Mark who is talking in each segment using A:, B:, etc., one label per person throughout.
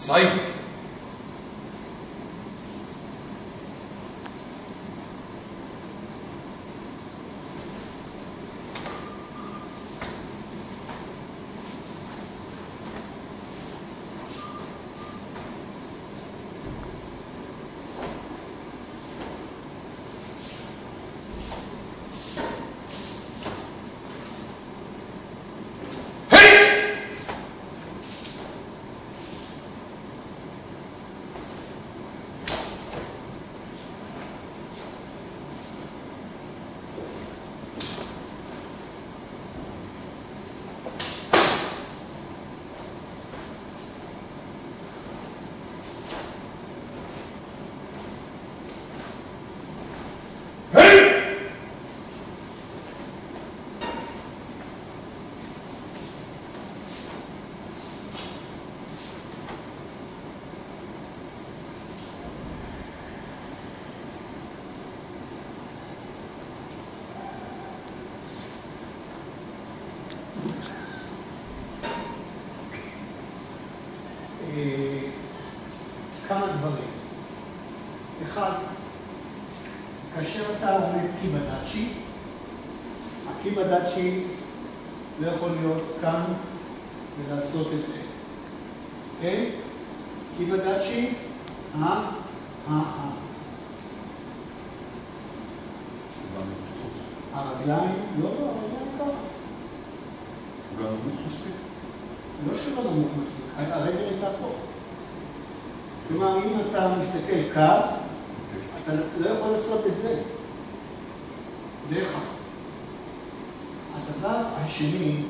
A: מצרים.
B: כמה דברים. אחד, כאשר אתה עומד קיבדאצ'י, הקיבדאצ'י לא יכול להיות כאן ולעשות את זה. אוקיי? קיבדאצ'י, הרגליים, לא, הרגליים ככה.
A: הוא לא נמוך מספיק?
B: לא שלא נמוך מספיק, הרגל הייתה פה. כלומר, אם אתה מסתכל קו, אתה לא יכול לעשות את זה. זה אחד. הדבר השני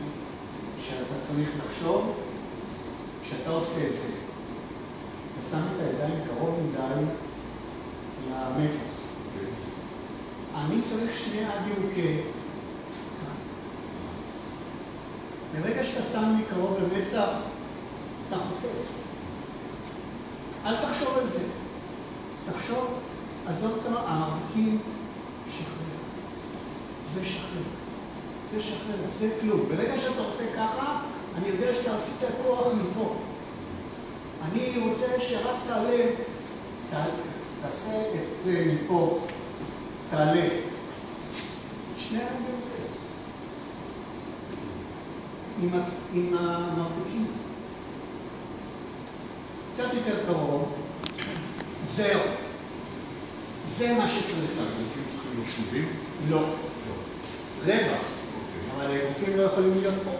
B: שאתה צריך לחשוב, כשאתה עושה את זה, אתה שם את הידיים קרוב מדי למצח. אני צריך שני הדיוקי. ברגע שאתה שם לי קרוב למצח, אתה חוטף. אל תחשוב על זה. תחשוב, עזוב את הערכים, שחרר. זה שחרר. זה שחרר, זה כלום. ברגע שאתה עושה ככה, אני יודע שאתה עשית כוח מפה. אני רוצה שרק תעלה, תעשה את זה מפה, תעלה. שני הדיוקים. עם המרפקים. קצת יותר קרוב, זהו. זה מה שצריך לעשות.
A: אז אתם צריכים להיות צמודים?
B: לא. רווח. אבל הגופים לא יכולים להיות פה.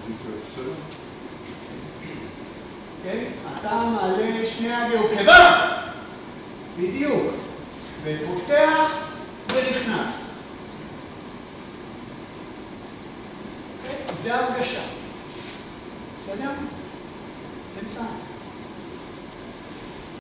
A: זה יצא בסדר?
B: אוקיי? אתה מעלה שני הדיוקים. בדיוק. ופותח ונכנס. זה הרגשה. בסדר?